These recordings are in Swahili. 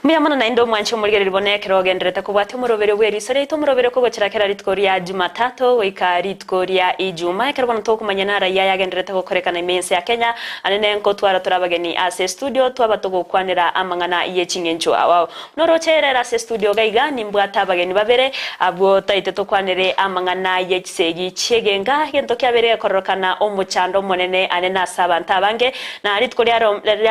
Muyamana na indo mwancho murigere libonekero gendereta kubwate umurobere w'erisore itumurobere ko gokirakera ritkoria Jumatatu wika ritkoria Ijuma ekerwa ntokumanya nara ya gendereta gukorekana imense ya Kenya anene nko twara turabageni ase studio twabatogo kwanira amangana yechingencho awo norocherera ase studio gaiga nimbwata abageni babere abo taite tokwanire amangana yechisegi chegenga gento kyabere korokana omuchando monene anena sabanta bange na ritkoria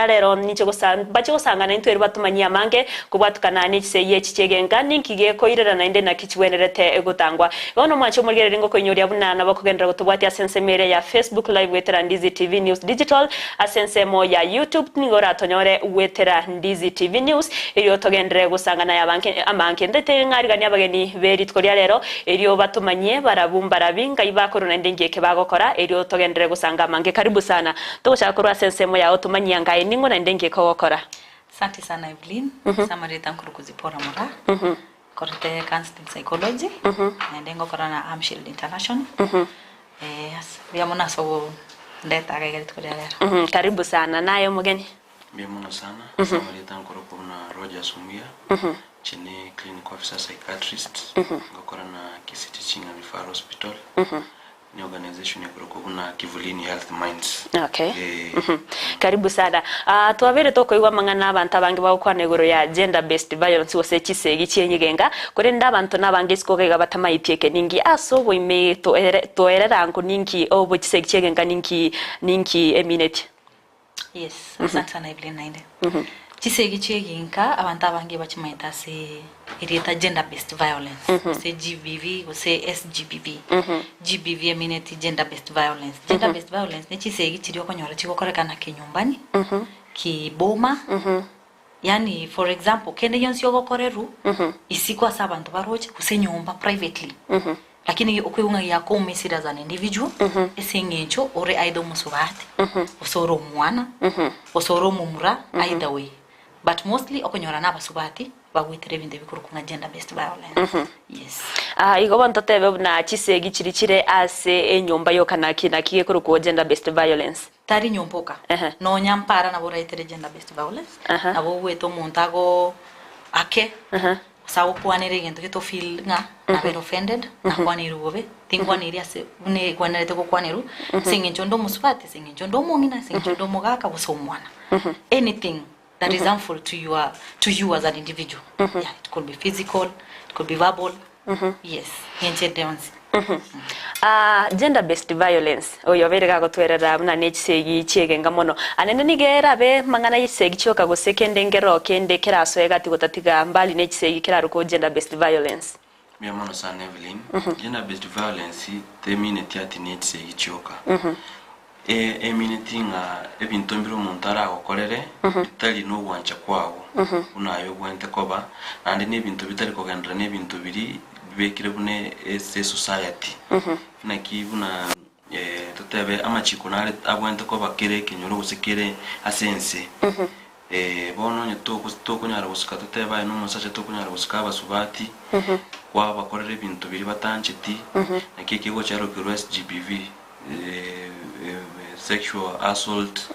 rero nicho gusangana intwe batumanya mange kubwatukana n'ikiseye kicegenga ninkige ko irera na inde na kichwenerete egutangwa bono mwacho murigere ngo konyoria bunana bakugendera gutubwati asensemere ya Facebook live wetera Ndizi TV News Digital asensemo ya YouTube ningora tonyore wetera Ndizi TV News iriyo togendere gusangana amanke ndete ngarigani abageni beri tkoria rero iriyo batumanye barabumba rabinga ibakoro na ndengeke bagokora iriyo togendere gusanga mange karibu sana tugushaka kuru asensemo ya otumanye ngai ningo na ndengeke gokora. Asante sana Evelyn. Samarita nkurukuzi pora mora. Korte counseling psychology. Ndengo korana Amshield International. Yes, biamona so ndeta gari tukolera. Karibu sana nayo mugeni. Biamona sana. Samarita nkuruku na Roger Sumia. Chini clinical officer psychiatrist. Ngokorana Kisiti Chinga Referral Hospital. Ni organization ya kuna Kivulini Health Minds. Okay. Karibu sana. Tuwabere toko iwa mangana abantu abange bakwane goro ya gender based violence wose kisegi cyenyigenga kore ndabantu nabange sikogega batamayipieke ningi aso boime to erera ngo ninki obo kisegi cyengenga ninki eminete. Yes, asante sana Evelyn nainde. Kisegi cyengenga abantu abange bachimayita se ireta gender based violence. Se GBV or se SGBV. GBV emineti gender based violence. Gender based violence ni chisegi chirio konyora chikokorekana kinyumbani. Kiboma. Yani for example kende yonsi yogokoreru isikwa sabantu baroche kuse nyumba privately. Lakini okuyunga yako umesira za individual esengencho ore aido musubati. Osoro mwana. Osoro mumura either way. But mostly okonyora nabasubati bagwitere binde bikurukunga gender based violence. Yes. Igo bantotebe na chisegi chirikire ase enyomba yokana kina kiye kuruko gender based violence. Tari nyompoka. No nyampara na boraitere gender based violence. Na bo weto montago ake. Sawo kwanere gento keto feel nga na very offended na kwaniru bobe tingwaniri ase une kwanere ko kwaniru singencho ndo musubati singencho ndo mongina singencho ndo mogaka busomwana. Anything that is harmful to you as an individual. Yeah, it could be physical, it could be verbal. Yes, gender based violence oyo berega gotwerera na nechisegi chiegenga mono anene nigera be mangana yisegi choka go second ngero kende keraso egati gotatiga mbali nechisegi keraruko gender based violence. Biamono sana Evelyn. Gender based violence temineti ati nechisegi choka. Eminatinga ebintombiro montara akokorere bitali no wancha kwawo unayo gwente koba andi nebintu bitali kogendera nebintu biri bekire bune society na kibuna tutebe amachiko nare abwente koba kire kinyoro gusekere asense bono nyitoko nyara gusika tuteba no musache toko nyara gusika abasubati kwa bakorere bintu biri batanchiti na kikigo cyaro kirwes GBV sexual assault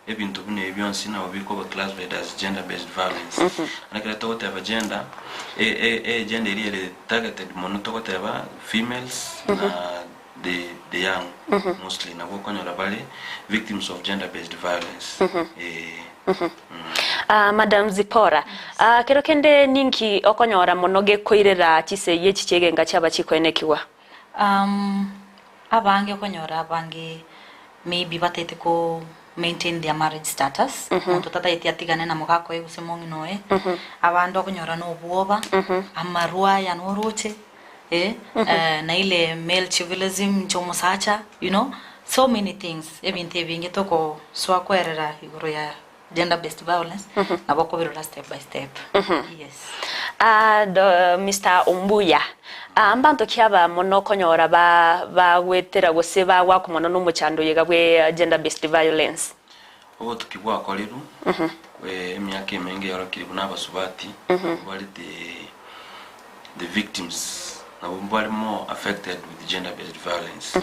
ebintu bune byonsi na obiko ba classified as gender based violence anakira to whatever gender gender really targeted monoto whatever females na the young mostly na go konyola bali victims of gender based violence. Madam Zipora kero kende ninki okonyora monoge koirera chiseye chichegenga chaba chikwenekiwa abange okonyora abange maybe batete ko maintain their marriage status muntu tata etiatigane na mugako egusemongi noe abando kunyora no buoba amarua ya noroche na ile male chivilism chomusacha so many things ebinte binge toko swa kwerera igoro ya gender based violence na bako biro step by step. Yes. Mr. Umbuya ambanto kyaba mono konyora ba wetera guseba wakumono n'umuchando yega bwe gender based violence obo tukibwa koleru emyaka emenge yaro kiribu n'abasubati bali the victims nabo bari more affected with gender based violence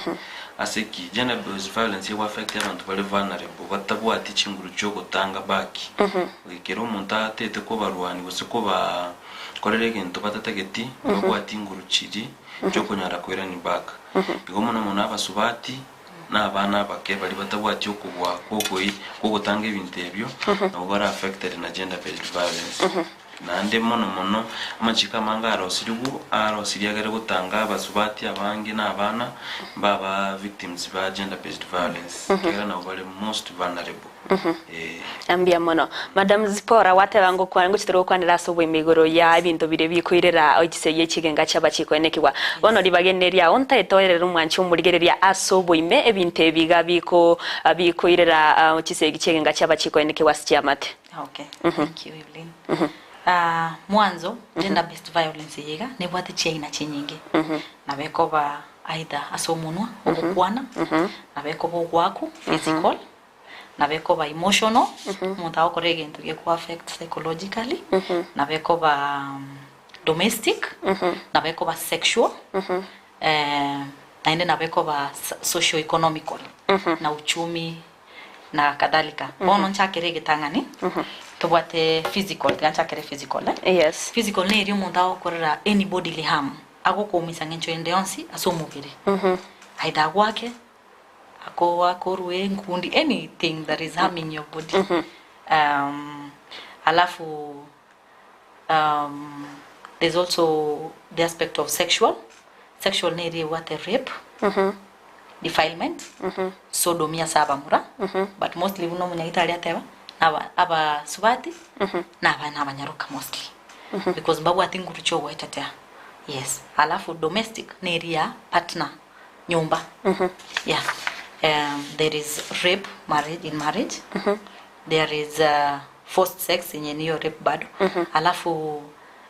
aseki gender based violence yo affect abantu bari vulnerable batabwati chinguru cyo gutanga baki wikero umuntu atete ko barwani bose ko ba korere gento batatageti babwati inguru chiri cyo kunyara kwera ni baka bigomo no muntu abasubati n'abana bake bari batabwati yo kubwa ko gutanga ibintu ebyo nabo bari affected na gender based violence nande mono amachika manga arosiriagare gutanga abasubati abangi n'abana baba victims ba gender based violence kera nabo bari most vulnerable ambia mono Madam Zipora watebango kwangu chitoro kwanira so bwemigoro ya ibintu bire bikwirera ogiseye kigenga cyabachiko enekiwa bono libageneria onta etoerera umwanchi umurigereria aso bwime ebintu ebiga bikwirera ogiseye kigenga cyabachiko enekiwa sikiamate. Okay, thank you Evelyn. Mwanzo gender based violence yega nebwate chaina chinyingi nabeko ba aidha asomunwa okukwana nabeko bogwaku physical nabeko ba emotional muntu akorege into ge ku affect psychologically nabeko ba domestic nabeko ba sexual naende nabeko ba socio economical na uchumi na kadhalika bono nchakerege tangani tobwate physical ganchakere physical Yes, physical ne iri muntu akorera any bodily harm agokomisa ngencho endonsi asomubiri aida gwake akorwe ngundi anything that is harming your body alafu there's also the aspect of sexual ne iri what a rape defilement sodomia sabamura but mostly uno munyaita ateba aba subati na banyaruka mostly because babu atinguru cho waitatea. Yes, alafu domestic ne area partner nyumba yeah. There is rape in marriage there is forced sex in your rape bado alafu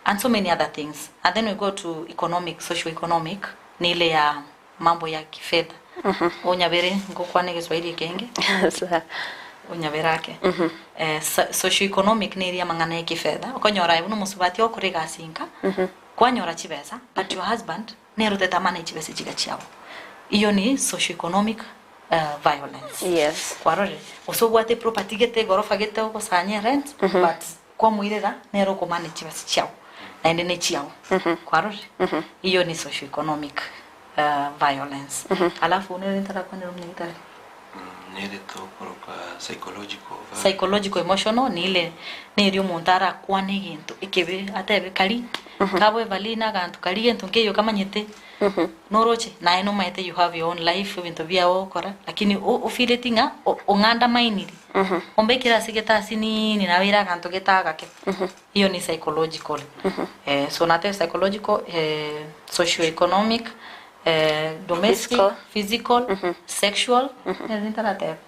and so many other things, and then we go to economic socio-economic ni ile ya mambo ya kifedha onyabere ngokwane Kiswahili kenge onyaberake socio-economic ni area mangana ya kifedha okonyora uno musubati okurega sinka kwanyora chibesa but your husband neruteta manage chibesa chigachiao iyo ni socio-economic violence. yes, Kwarore osobwate property gete gorofa gete okosanya rent but kwa muirera nero ko manage chibesa chiao naende ne chiao kwarore iyo ni socio-economic violence. Alafu unelentara kwa nero mnitare nereto koroka psychological emotional ni ile nerio montara kwane gintu ikebe atebe kali kabwe valina gantu kali gintu ngeyo kama nyete noroche na eno maite you have your own life bintu bia okora lakini ofiletinga onganda mainiri ombekira sigeta sini ni nawira gantu getaga ke hiyo ni psychological so nate psychological socio-economic domestic physical sexual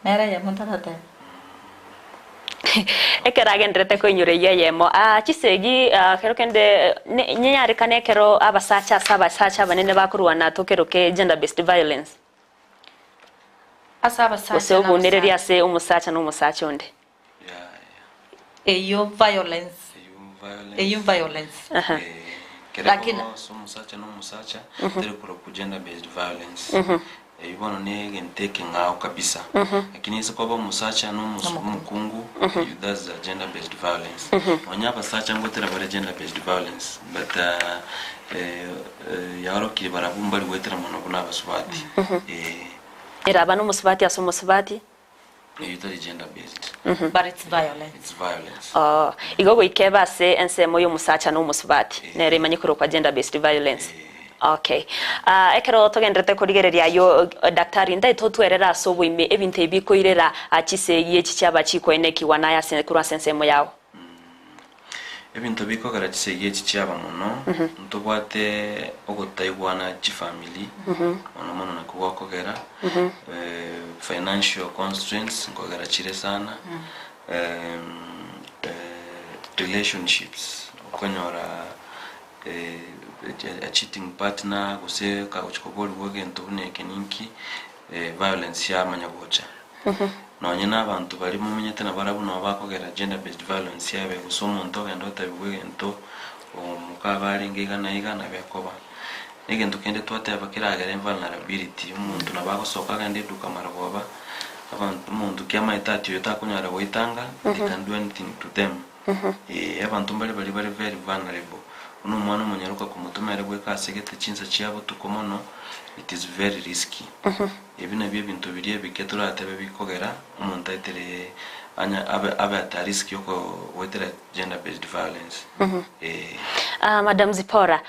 nera ya montarate ekeragendrete ko inyure yeyemo chisegi kero kende nyanyari kane kero abasacha banene bakuruana tokeroke gender based violence asaba sacha so bunere yase umusacha no musacha onde eyo violence lakini musacha no musacha tere ku gender based violence ibono ne genteke ngao kabisa lakini siko kwa musacha no mukungu that's gender based violence onyaba sacha ngotera bare gender based violence but yaro kiri barabumba liwetera mono kuna basubati era bano musubati asomusubati it's gender based but it's violence igogo ikeba se ensemo yo musacha no musubati nere manyikoro kwa gender based violence. Okay. Ekero togendrete kurigereria yo daktari ndai totwerera so bwime ebinte ebikoirera achiseye chichaba chiko enekiwa na ya kura sensemo yawo. Ebintu biko gara chiseye chichaba muno ntobwate ogotayigwana chi family ono na kuwa kogera financial constraints ngogera chire sana relationships okonyora a cheating partner gose ka uchikobori wogento buneke ninki violence ya manyagocha no nyina abantu bari mu menyete na barabu no bakogera gender based violence yabe gusomo ndo gendo tabigwento omukabari ngega na iga na bekoba negento kende twateba kiragera vulnerability umuntu nabagosoka gande duka maragoba abantu umuntu kyamaitati yotakunyara goitanga they can do anything to them abantu bali very vulnerable uno mwana munyaruka kumutumere gwe kasegete chinsa cyabo tukomono it is very risky ebi nabyo bintu biriye biketura atebe bikogera umuntu atere anya abe at risk yoko wetera gender based violence Madam Zipora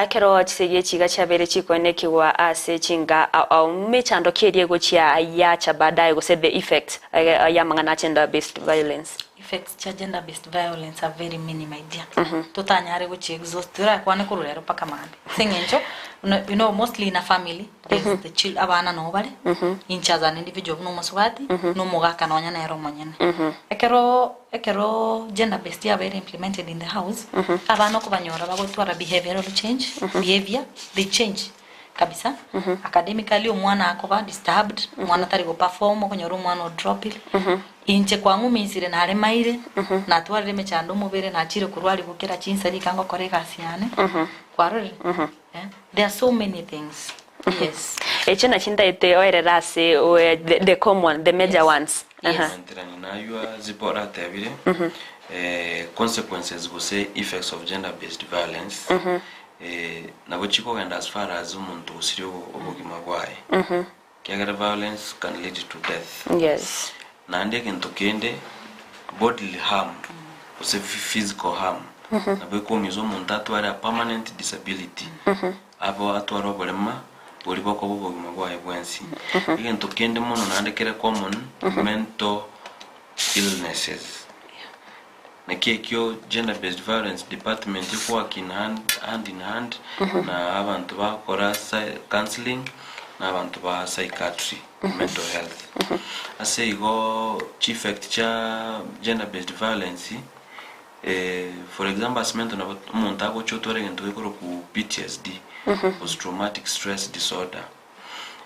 ekero chisege chiga chabere chikonekiwa ase chinga mechando kirie gochia ya cha baadaye go say the effect ya mangana gender based violence. Effects cha gender based violence are very minimal idea. Totanyare go chi exhaustura kwane kurulero paka mande. Singencho you know mostly in a family there's the child abana no bale in charge an individual no maswati no mogaka no nyana ero monyene. Ekero gender based ya very implemented in the house abana ko banyora bagotwara behavioral change behavior they change kabisa academically umwana akoba disturbed umwana tari go perform okonyora umwana drop it inche kwangu misire na remaire na tware mechando mubere na chire kurwali gukera chinsari kango koreka siane kwarore there are so many things. Yes. Echena chinda ite oerera se the common the major ones. Antirani na yua Zipora tebire consequences go say effects of gender based violence na bochiko and as far as umuntu usiriyo obugima bwaye kiagara violence can lead to death. Yes. Na ndege ntokende bodily harm ose physical harm na beko mizo umuntu atwara permanent disability abo atwara obolema boliboko bubugima bwaye bwensi ige ntokende mono na ndekere common mental illnesses na kekyo gender based violence department working hand in hand na abantu bakora counseling na abantu ba psychiatry mental health ase igo chief effect cha gender based violence for example asmento na umuntu agochotore ngento ekoro ku PTSD post traumatic stress disorder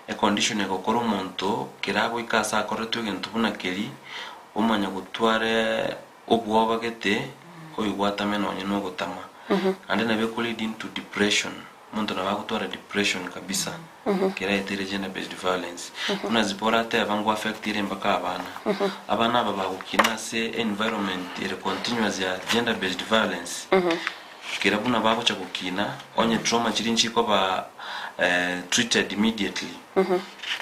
a condition ekokora umuntu kirabo ikasa akoretwe ngento bunakeri umanya gutware obwoba gete oyigwatame nonye no gutama and then abe lead into depression muntu na bagutwara depression kabisa kira etere gender based violence kuna Zipora te abangu affectire mbaka abana aba bagukina se environment ire continuous ya gender based violence kira buna bagocha gukina onye trauma chirinchi ko ba treated immediately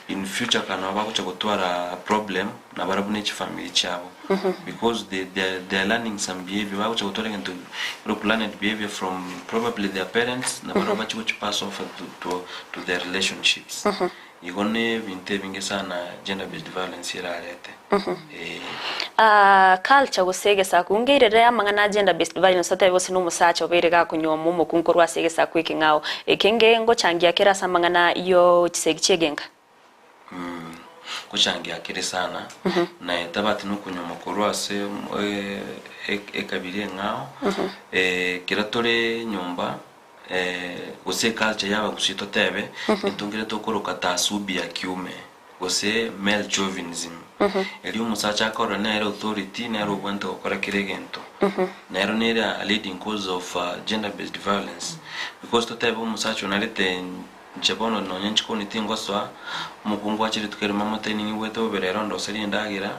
in future kana bagocha gutwara problem na barabune chi family chabo because they are learning some behavior bagocha gutwara into learned behavior from probably their parents na barabachi go pass off to their relationships igone vinte vinge sana gender based violence irarete culture gusegesa kungeirere amangana gender based violence atebose no musacha oberega kunyomo mukunkorwa segesa kwikingao ekenge ngo changia kera samangana iyo chisegichegenga kuchangia kire sana na tabati no kunyomo korwa se ekabire ngao kiratore nyumba gose culture yaba gusito tebe itungire tokoroka tasubi ya kiume gose male chauvinism eli umusacha akora na authority na robwanto okora kiregento na nera a leading cause of gender based violence because to tebe umusacha unalete nchabono no nyanchiko nitingoswa mukungu achiri tukere mama training weto oberero ndo seri ndagira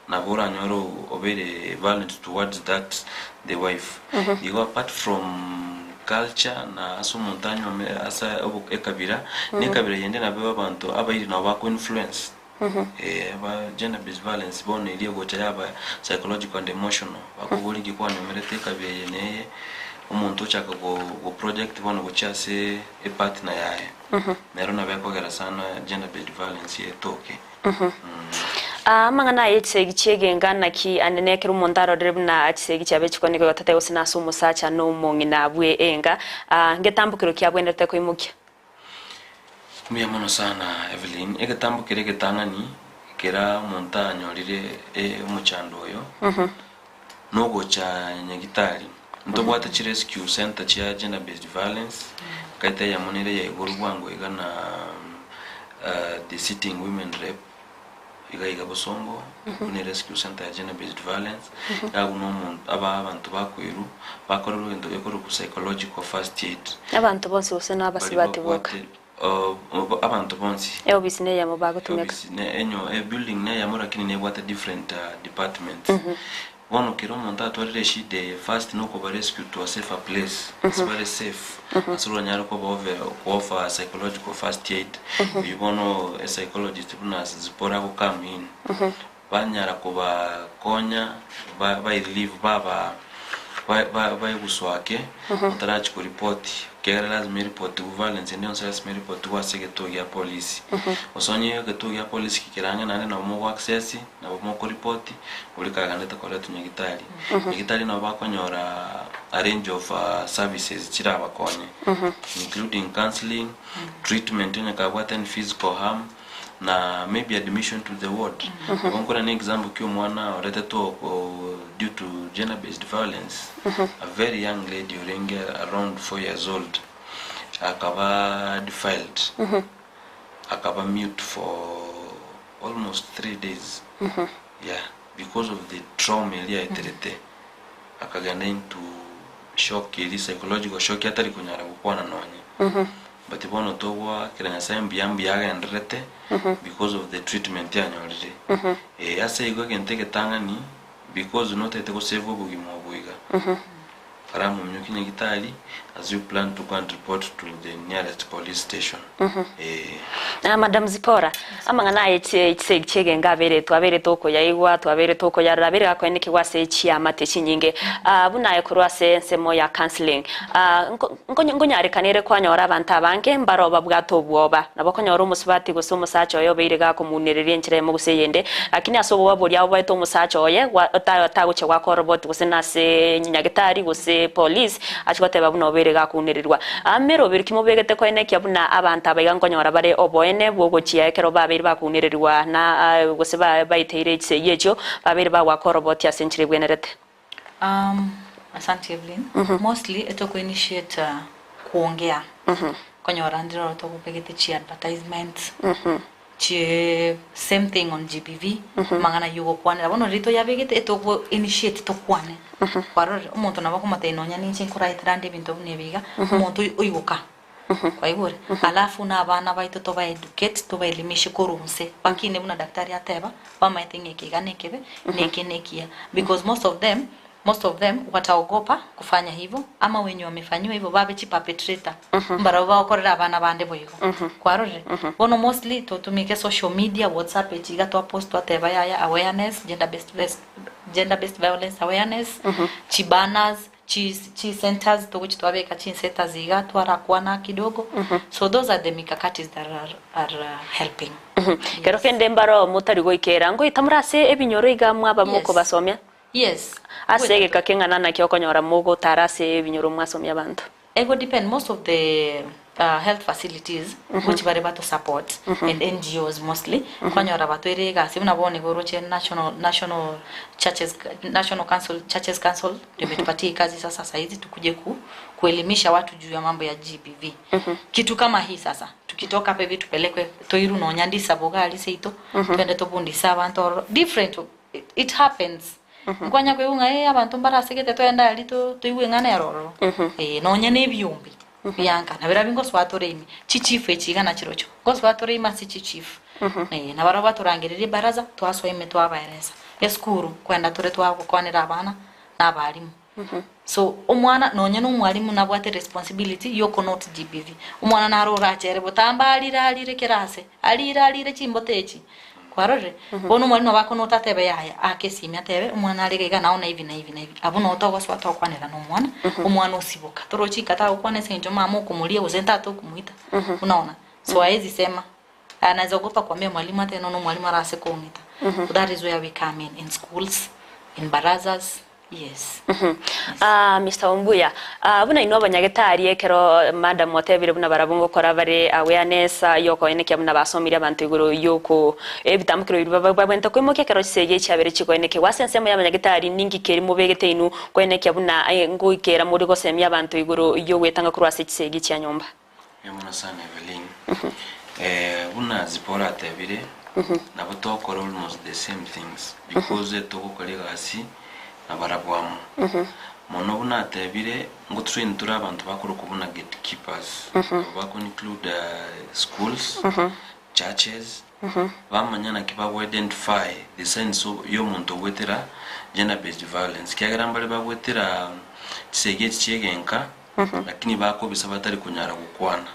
na bora nyoro obere violent towards that the wife you go apart from culture na asumuntanyo asa ekabira ne kabira yende na beba bantu abayiri na bako influence ba gender based violence bone iliyo gocha yaba psychological and emotional bakubuli gikwa numerete kabira yeneye umuntu chaka go project bono gochase e partner yae nero na beko gara sana gender based violence yetoke mangana yetsegichegenga naki anenekera umundaro drebna atsegichabe chikoneke gotate osina sumusacha no mongina bwe enga ngetambukiro kyabwendete ko imukya Mia mono sana Evelyn egatambukire getangani kera montanyo lire umuchando yo no gocha nyagitari ndobwata chi rescue center cha gender based violence kaita ya monere ya iguru bwango igana the sitting women rep iga Bosongo kune rescue center ya gender based violence yaguno umuntu abantu bakwiru bakora urugendo ekoro ku psychological first aid abantu bonse bose n'abasibati boka abantu bonse obisine ya mubago tumeka enyo building ne ya murakini ne what different departments one kiro monta atwarire shide first no ko rescue to a safer place it's very safe asuro nyaro ko offer psychological first aid you want a psychologist bunas zipora ko come in banyara ko ba konya ba relieve baba ba yuguswake mutarachi ko report kera lazima report violence ndio sasa report wasige to ya police osonye ke to ya police kikiranga nane na mo access na mo ko report ulikaga ndeta ko letu nyagitari na bakonyora a range of services chira bakonye including counseling treatment nyakabwata and physical harm na maybe admission to the ward ngonkora an example kyo mwana orete to due to gender based violence a very young lady around 4 years old akaba defiled akaba mute for almost 3 days yeah because of the trauma ile iterete akagenda into shock ili psychological shock atari kunyara gukwana nonye but ibono towa kiranya sayambi yaga ndrete because of the treatment yanyorire ase igo kenteke tangani because not ete ko save obugimo obuiga karamu mnyukinya gitali as you plan to go and report to the nearest police station Madam Zipora amangana chege ngabere twabere toko yaigwa twabere toko yarabere akwene kiwase chiamate chinyinge buna ekurwa sensemo ya counseling ngonyare kanere kwanyora abantu abange mbaro babwato bwoba nabakonyora umusubati gusumu sacho yo beirega kumunerere nchire mu guseyende lakini asobo buri abo baito musacho oye taguche kwa robot gusena se nyagitari guse police achikote babuno berega kunerirwa amero birikimo begete kwene kyabuna abantu abayiga ngonyora bare oboene bwogo chiekero babiri bakunerirwa na guse baiteire chise yecho babiri bagwa robot ya century bwenerete asante Evelyn mostly etoko initiate kuongea konyora ndiro to kupegete chi advertisement chi same thing on GBV mangana yugo kwanira bono rito yabegete etoko initiate to kwane kwaro umuntu nabako mateinonya ninchi nkuraitira bintu bunebiga umuntu uyuka kwa hivyo alafu na abana baito to ba educate to ba elimisha korunse bakine buna daktari ateba bama ithingeke ganekebe nekenekia because most of them wataogopa kufanya hivyo ama wenye wamefanywa hivyo babe chi perpetrator mbara wao korera abana bande boyiko kwa rore bono mostly to tumike social media WhatsApp echiga to post ateba ya awareness gender based violence awareness chi banners chi centers to which twabeka chi centers iga twarakwana kidogo so those are the mikakatis that are helping kero kende mbaro mutari goikera ngo itamurase ebinyoro iga mwaba muko basomya yes asege kakengana na kyokonyora mugo tarase ebinyoro mwasomya abantu ego depend most of the health facilities which bareba to support and NGOs mostly kwanyora batwere gasi unabone goroche national churches council tumetupatia kazi sasa hizi tukuje kuelimisha watu juu ya mambo ya GBV kitu kama hii sasa tukitoka hapa hivi tupelekwe toiru no nyandi sabogali seito twende to bundi sabantu different it happens kwanya kweunga abantu mbarasegete twenda alito toiwe ngana yaroro no nyane byumbi bianka na birabingo swatore chichifu echigana chirocho goswatore masi chichifu na baraba turangirire baraza twaswa imeto abaereza eskuru kwenda tore twagukwanira abana n'abarimu so umwana nonye n'umwarimu nabwate responsibility yoko not GBV umwana narora chere botambalira kerase alire chimbotechi kwarore bono mwana bako notatebe yaya akesimya tebe umwana aregega naona hivi na hivi abuno otogoswa tokwanira no umwana usibuka torochi kata ukwane senjo mama ukumulia uzenta to kumuita unaona so haizi sema anaweza kupa kwambia mwalimu hata nono mwalimu arase kuongita that is where we come in schools in barazas yes Mr. Ombuya buna ino abanyagetari ekero madam watebire buna barabungo kora bare awareness yoko eneke buna basomira abantu iguru yoko ebitamukiro babwento kwimoke kero sege cyabere kiko eneke wasensemo y'abanyagetari ningi keri mubegete inu ko eneke buna ngo ikera muri gosemya abantu iguru yo wetanga kurwase kisege cyanyomba yamuna sana Evelyn buna zipora tebire nabo tokora almost the same things because togokora egasi nabarabwamo mono bunatebire ngo train turi abantu bakuru kubuna gatekeepers bako include schools churches bamanyana kiba identify the sense yo muntu wetera gender based violence kiagera mbale bagwetera kisege kiyegenka lakini bako bisaba tari kunyara gukwana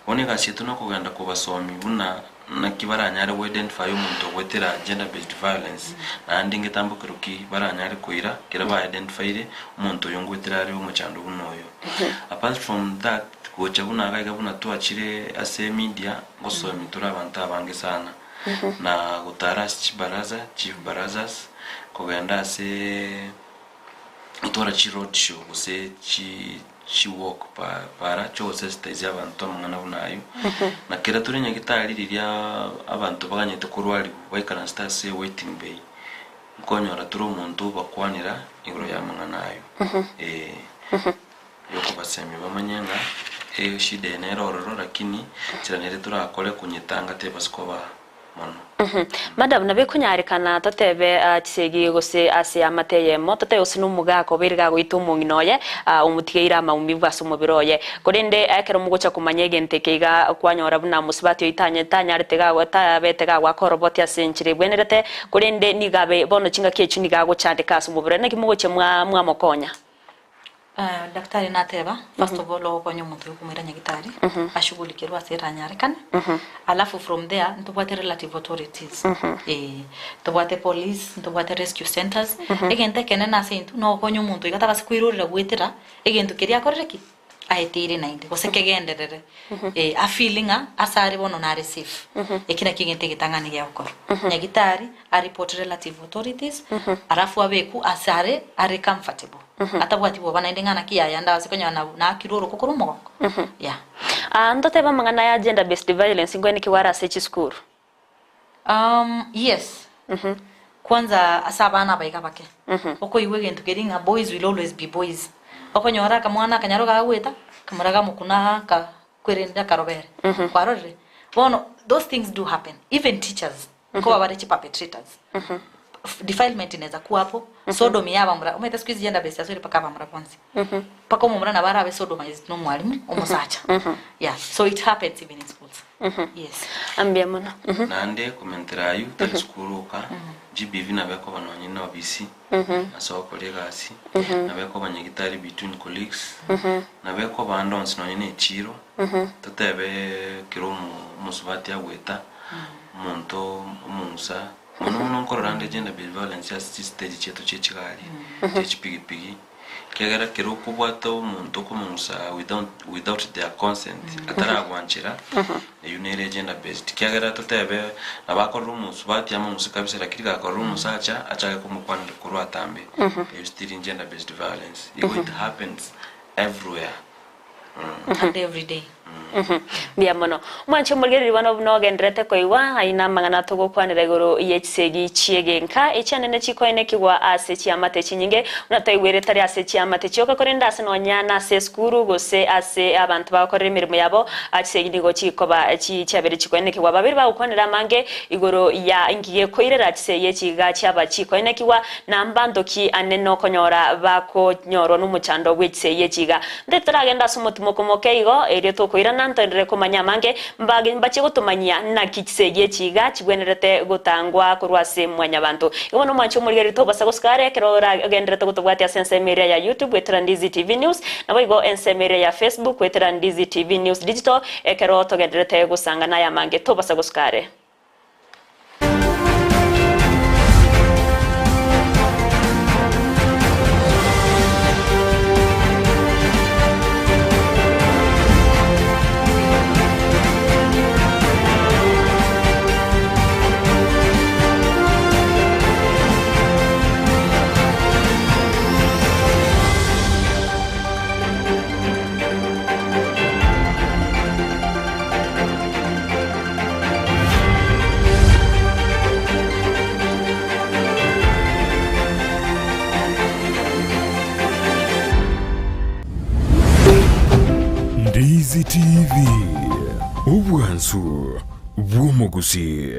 one gashetu no kuganda kubasomi buna nakibaranyare identify yo muntu wetera gender based violence and ingetambukiruki baranyare kuira kira ba identify umuntu yongwetera ari umucando bunoyo apart from that gocha buna gaga buna tuachire ase media ngosomi turabanta abange sana na gutara chief barazas kuganda ase utora road show guse chi walk para chose stage abantu amana bunayo na kera turi nyagitari riria abantu baganyete kurwari baikana stase waiting bay nkonyora turi umuntu bakwanira ingoro ya manganayo yoko basemi bamanyanga shide nerororo lakini kiranere turakore kunyitanga tebasikoba mono madam nabe kunyarikana totebe kisegi gose ase amateye motote osinu mugako biriga gwitumunginoye umutigeira maumibwa sumubiroye korinde ekero mugocha kumanyege ntekeiga kwanyora buna musibati itanye tanyartega gwata betega gwa koroboti asenchire bwenerete korinde nigabe bono chinga kechu nigago chandika sumubiro nekimugoche mwa mokonya daktari nateba first of all okonyo muntu kumira nyagitari ashughulikirwa asiranyarikana alafu from there ntubwate relative authorities tubwate police ntubwate rescue centers egente kenena sentu no okonyo muntu igata basikwirurira gwetira egentu kiria korereki aitire nainde gosekegenderere a feeling asari bono na receive ekina kigente gitangani gya ukoro nyagitari a report relative authorities arafu abeku asare are comfortable atabwati bo bana ndengana kiyaya ndaze konyana na kiroro kokoro mugongo ndote bamangana ya gender based violence ngweni kiwara sechi school yes kwanza asabana baika bake oko iwe gentu geringa boys will always be boys okonyora kamwana kanyaro gagweta kamaraga mukuna ka kwerenda karobere kwarore bono those things do happen even teachers ko abarechi perpetrators defilement inaweza kuwa hapo sodomy yaba mura umeta squeeze gender based asori paka bamura kwanza paka umura na barabe sodomized no mwalimu umusacha so it happens even in schools yes ambia mona nande komentera yu tali skuruka GBV na beko banonye na BC aso kolegasi na beko banyegitari between colleagues na beko bandons nonye ne chiro tutebe kiromu musubati agweta muntu umusa mono nkororande gender based violence as stage chetu chechigali chechipigipigi kegera kero kubwata umuntu kumusa without their consent ataragwanchira yunere gender based kegera tutebe abakora umuntu bati amusa kabisa lakini gakora umuntu acha kumukwanira kurwatambe still in gender based violence it happens everywhere and every day bia mono mwanche murgeriri bano bunogendrete koiwa aina mangana togo kwanira igoro yechsegi chiegenka echanene chikoine kiwa ase chiamate chinyinge unataiwere tari ase chiamate chioka korenda ase nonyana se skuru gose ase abantu bakorera imirimo yabo achsegi nigo chikoba chabere chikoine kiwa babiri ba ukwanira mange igoro ya ingiye koirera achseye chiga chaba chikoine kiwa nambandoki aneno konyora bako nyoro numuchando gwechseye chiga ndetaragenda sumutimo komokeigo ere to koira nantondere kumanya mange mbage mbache gutumanya na kitsege chiga chigwenerete gutangwa kurwase mwanya bantu ibono mwancho murigeri to basa guskare kerora agenderete gutubwati sense media ya YouTube wetera Ndizi TV News nabo igo ense media ya Facebook wetera Ndizi TV News digital ekero to genderete gusanga na ya mange to basa guskare Ndizi TV, ubwansu Womogusi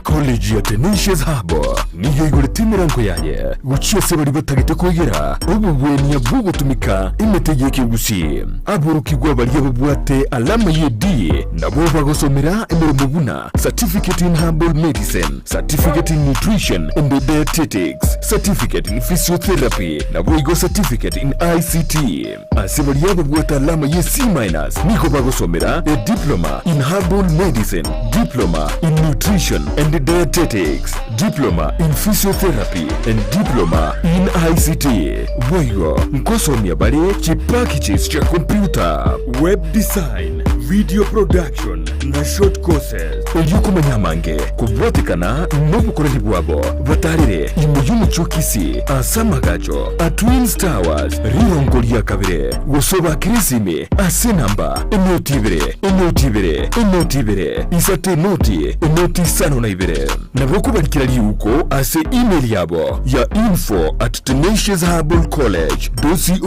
College ya Tenacious Hub niyo igurite imirango yaye guciye se bari batagite kwegera ubu bwenya bwo gutumika imetegeke gusi aburukirwa bari babwate alama yedi nabo bagosomera imirimo buna certificate in herbal medicine, certificate in nutrition and dietetics, certificate in physiotherapy nabo igo certificate in ICT ase bari babwate alama ye C- niko bagosomera a diploma in herbal medicine, diploma in nutrition and dietetics, diploma in physiotherapy and diploma in ICT. Boigo nkosomya bale chipakichis cha computer, web design, video production na short courses. Oyuko manyamange kubwatikana n'obukorani bwabo batarire imuyumu chokisi asamagacho a Twins Towers rirongo lya kabire gosoba kirisime ase namba enotibere isate noti sano na ibere nabo kubalikira liuko ase email yabo ya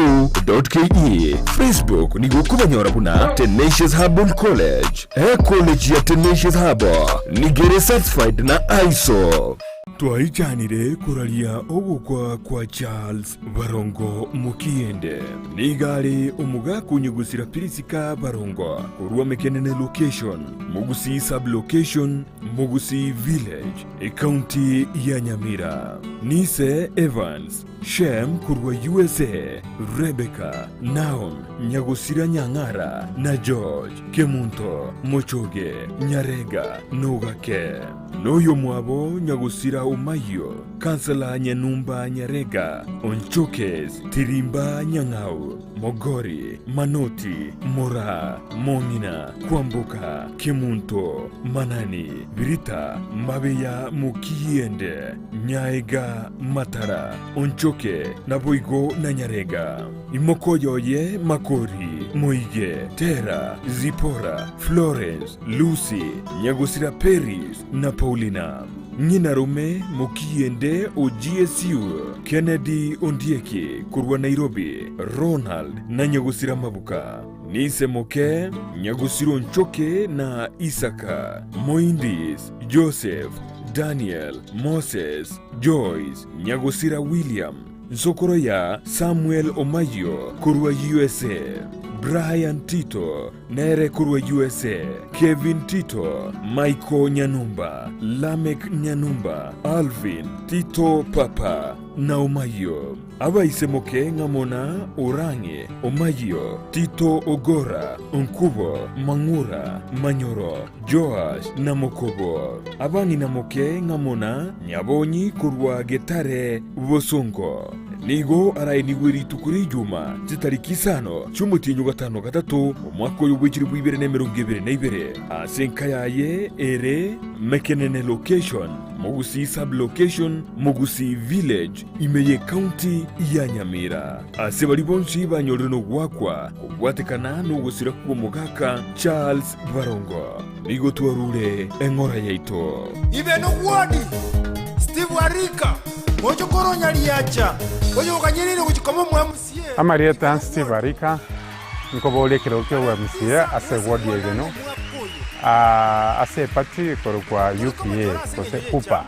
info@tenaciousherbalcollege.co.ke. Facebook nigo kubanyora buna Tenacious Herbal College. College ya Tenacious Herbal nigere certified na ISO. Twaijanire kuralia ogukwa kwa Charles Barongo Mukiende nigari umuga kunyugusira Pirisika Barongo kurwa mekenene location Mugusi sub location Mugusi village county ya Nyamira. Nise Evans Shem kurwa USA, Rebecca Naon Nyagusira Nyangara na George Kemunto Mochoge Nyarega Nogake Noyo mwabo Nyagusira Umayo Kansala Nyanumba Nyarega Onchokes Tirimba Nyangau Mogori Manoti Mora Mongina Kwamboka Kemunto Manani Birita Mabeya Mukiende Nyaega Matara Onchoke Naboigo na Nyarega Imokoyoye Makori Moige Tera Zipora Florence Lucy Nyagusira Paris na Paulina Nyinarume Mukiende o GSU Kennedy Ondieki kurwa Nairobi Ronald na Nyagusira Mabuka Nise Moke Nyagusira Onchoke na Isaka Moindis Joseph Daniel Moses Joyce Nyagusira William Nsokoroya Samuel Omayo kurwa USA Brian Tito Nere kurwa USA Kevin Tito Michael Nyanumba Lamek Nyanumba Alvin Tito Papa na Omayo Abaisemoke ngamona Orange Omayo Tito Ogora Onkubo Mangura Manyoro Joash na Mokobo Abani na moke ngamona Nyabonyi kurwa Getare Bosongo Nigo arainigwiri tukuri juma zitariki sano cyumutinyo gatano gatatu umwaka w'ibikiri bw'ibere na 2022 asenkayaye ere mekenene location Mugusi sub location Mugusi village imeye county ya Nyamira ase bari bonshi banyorero no gwakwa kubwatekana no gusira ku mugaka Charles Barongo nigo twarure engora yaito ibeno wadi Steve Warika mojo koronya liacha oyo kanyirire kukikomo mu MCA Amarieta Steve Warika nkobole kiroke wa MCA ase wadi yeno ase pati korokwa UPA kose kupa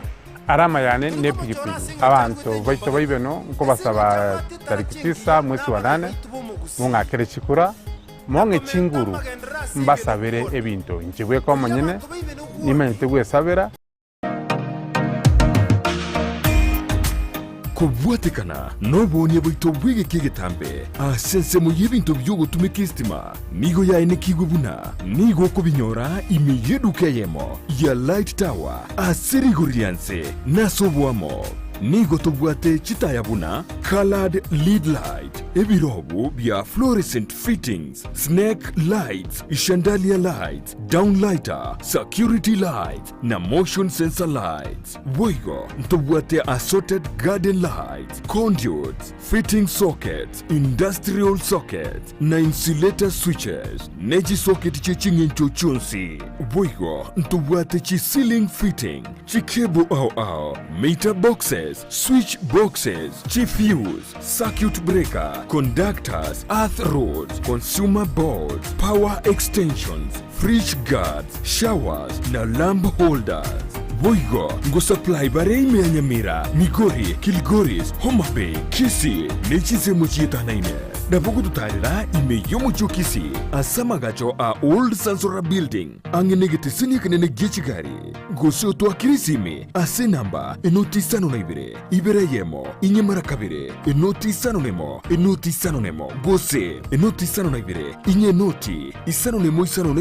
arama yane nepigipigi abantu baito baibeno nkobasaba tariki 9 mwezi wa 8 munga kere chikura monge chinguru mbasabere ebinto njibwe ko manyene nimente gwesabera kubwatekana nobonye boito bwige kigetambe asense mu yibinto byogo tumikistima nigo ya enekigo buna nigo kubinyora imiyedukeyemo ya Light Tower asirigurianse nasobwamo nigo tubwate chitayabuna colored lead light ebirobu bya fluorescent fittings snake lights chandelier lights downlighter security lights na motion sensor lights boigo tubwate assorted garden lights conduits fitting sockets industrial sockets na insulator switches neji socket chichingencho chonsi boigo tubwate chi ceiling fitting chikebo au meter boxes switch boxes, fuse, circuit breaker, conductors, earth rods, consumer boards, power extensions, fridge guards, showers na lamp holders. Boigo ngo supply bare ime Nyamira, Migori, Kilgoris, Homa Bay, Kisii nechize muchieta naine. Nabogo tutarira ime yomo chokisi asamagacho a old Sansora building angenegete sini kanene gechigari goso to akirisime ase namba enoti sano naibere ibere yemo inyemara kabere enoti sano nemo gose enoti sano naibere inye noti isano nemo isano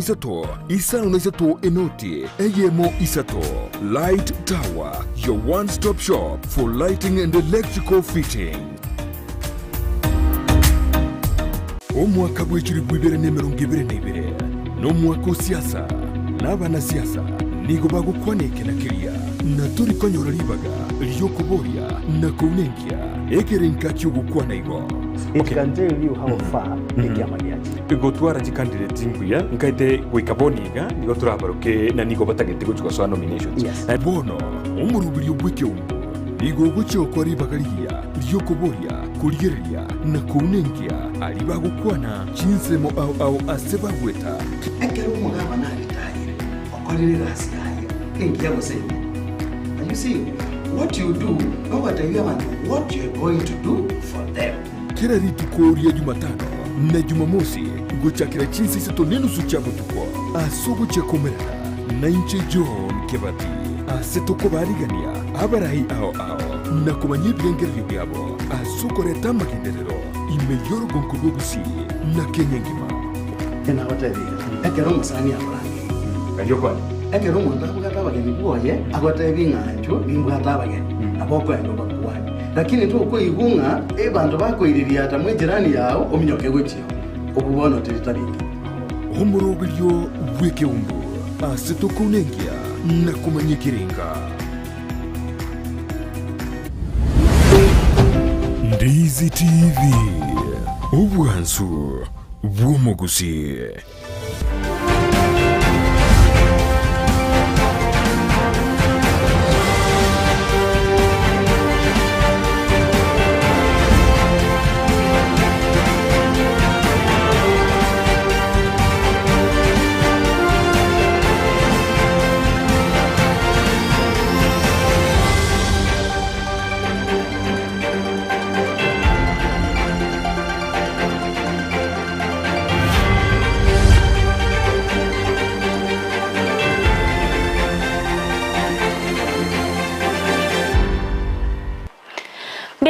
nesato enoti eyemo isato. Light Tower, your one-stop shop for lighting and electrical fitting. Omwaka bwechiri bwibere nemerongibere neibere nomwaka siasa n'abana siasa nigo bagukwaneke na kiria na turi konyora ribaga ryokuboria na kunenkia ekerenka cyugukwana igo. It can tell you how far ekiama giachi igotwara candidate nguya nkaite gwikaboniga nigo turabaruke na nigo batagete guchwa so nominations. Bono omurubiri obweke umbu nigo gucho kwa ribaga ryokuboria kurigeria na kunenkia ali bagukwana chinsemo au aseba gweta ekero mugaba na retire okolere rasi yayo kengia goseni. And you see what you do no what you want, what you are going to do for them. Kera ritukoria Jumatano na Jumamosi guchakira chinsi sato nenusu chabo tukwa asogo chakomerera na inche John Kebati asetoko barigania abarahi ao na kumanye byengeryo byabo asukoreta makinderero imeyoro gonkurubusi na Kenya ngima ena watari ekero musani abrangi Kanyo kwani ekero mwanda kugata bageni boye agote binganjo bimbwata bageni aboko endo bakwani lakini tu uko igunga bantu bakoiriria ata mwe jirani yao ominyoke gutyo ububona tiritariki homurobiryo bweke umbu asetoko nengia na kumanye kirenga Ndizi TV ubwansu bw'omuguzi.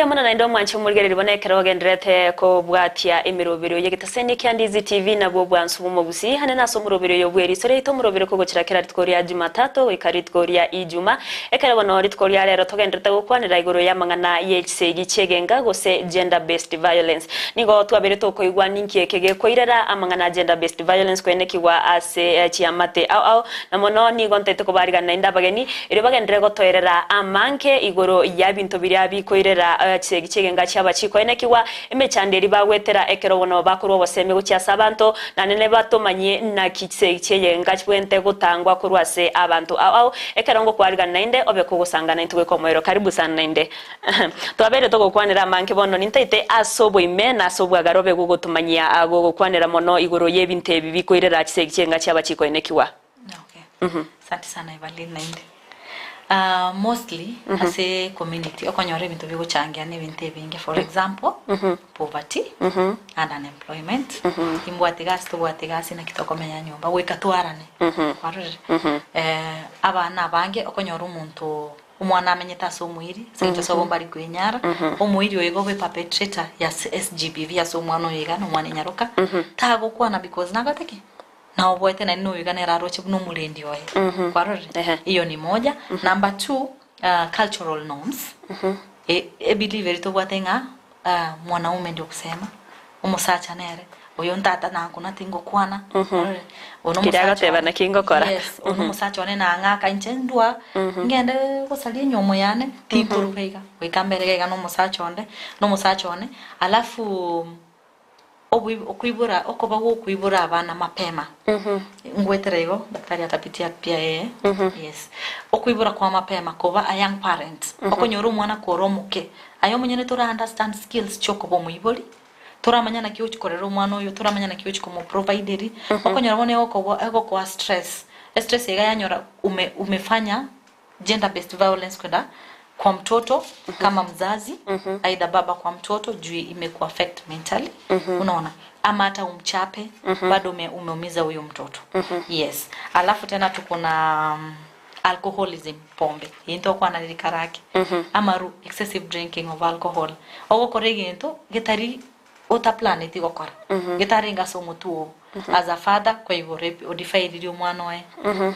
Mwana na ndo mwanchi umurigere ribonekera wagendrete ko bwatia emirobero yegitaseni kyandizi TV na bwo bwansu bumugusi hane naso murobero yobweri sore ito murobero ko gokirakera ritkoria Jumatato ikaritkoria Ijuma ekara bono ritkoria rero togendrete gukwanira igoro yamangana yechsegi chegenga gose gender based violence nigo twabere to koigwa ninki ekege koirera amangana gender based violence kwenekiwa ase chiamate au na mono nigo ntete ko barigana indabageni ire bagendre go toerera amanke igoro yabinto biriabi koirera kigenga cy'abachiko enekiwa emechanderi bagwetera ekero bono bakuru boseme gucyasa abantu nanene batomanye na kigenga cy'wente gutangwa kurwase abantu au ekero ngo kwarigana nainde obeko gusangana intwe komero karibu sana nainde twabere to gukwanira manke bono nintete asobo imena asobwa garobe gugutumanyia ago gukwanira mono igoro yebinte bibikwirera kigenga cy'abachiko enekiwa. Okay. Asante sana Evelyn nainde. Mostly as a community okonyore bintu biguchangia ne binte binge, for example poverty and unemployment imbwatigasi tubwatigasi na kitokomenya nyumba wikatwarane warure abana bange okonyora umuntu umwana amenyeta so muiri sinto so bombari kwenyara omuiri oyego be perpetrator ya SGBV ya so mwana oyega no mwana nyaruka tago kwana because nagateki na obwete na nino yuganera roche buno mulendi oye kwarore iyo ni moja. Number 2 cultural norms believe rito bwatenga mwanaume ndio kusema umusacha nere oyo ntata nangu natingo kwana ono musacha na kingo kora yes ono musacha one na ngaka inchendwa ngende gosalie nyomo yane tipuru pega wekambere ga no musacha one alafu okuibura okoba okuibura abana mapema ngweterego daktari atapitia pia yes okuibura kwa mapema koba a young parent okonyoro mwana koromuke ayo munyene tora understand skills choko bo muiboli turamanya na kiyo chikorera umwana uyu turamanya na kiyo chikomo provider okonyora bone oko kwa stress ega yanyora umefanya gender based violence kwa mtoto kama mzazi aidha baba kwa mtoto juu imeku affect mentally unaona ama hata umchape bado umeumiza huyo mtoto yes alafu tena tuko na alcoholism pombe into kwa na likaraki ama excessive drinking of alcohol ogo korege into getari ota planet igokora getari ngaso mutuo as a father kwa hivyo rape odifaidiri umwana we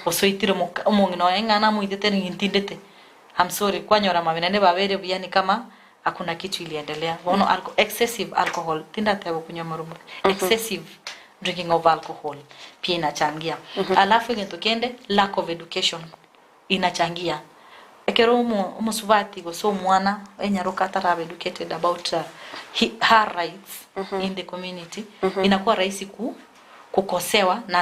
osoitire umungino engana muitete ngintindete I'm sorry kwa nyora mabinane babere buyani kama hakuna kitu iliendelea wono excessive alcohol tinda tebo kunywa marumu excessive drinking of alcohol pia inachangia alafu ngento kende lack of education inachangia ekero umusubati go so mwana enyaruka tarabe educated about her rights in the community inakuwa rahisi kukosewa na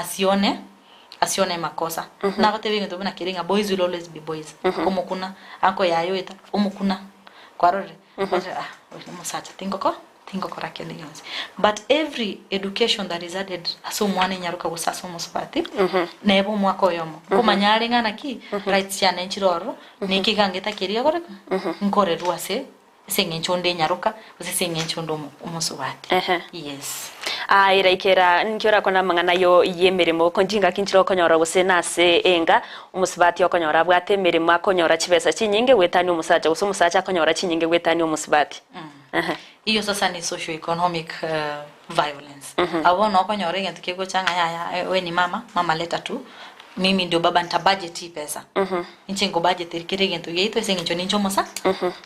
asione makosa na kote bingi tobuna kiringa boys will always be boys como kuna ako yayo eta umukuna kwarore umusacha tingoko rakende yonse but every education that is added aso mwana nyaruka gusasa umusubati nebo mwako yomo kumanyare ngana ki rights ya nenchiroro niki kangeta kiria gore nkore ruase sengenchonde nyaruka usesengenchondo umusubati yes iraikera nkiora kona mangana yo yemeremo konjinga kinchiro konyora busenase enga umusibati okonyora bwate meremo akonyora chibesa chinyinge wetani umusacha usumusacha akonyora chinyinge wetani umusibati hiyo sasa ni socio economic violence awona okonyora ngento kego changa ya we ni mama leta tu mimi ndio baba nita budget hii pesa nchengo budget kire ngento yeito sengicho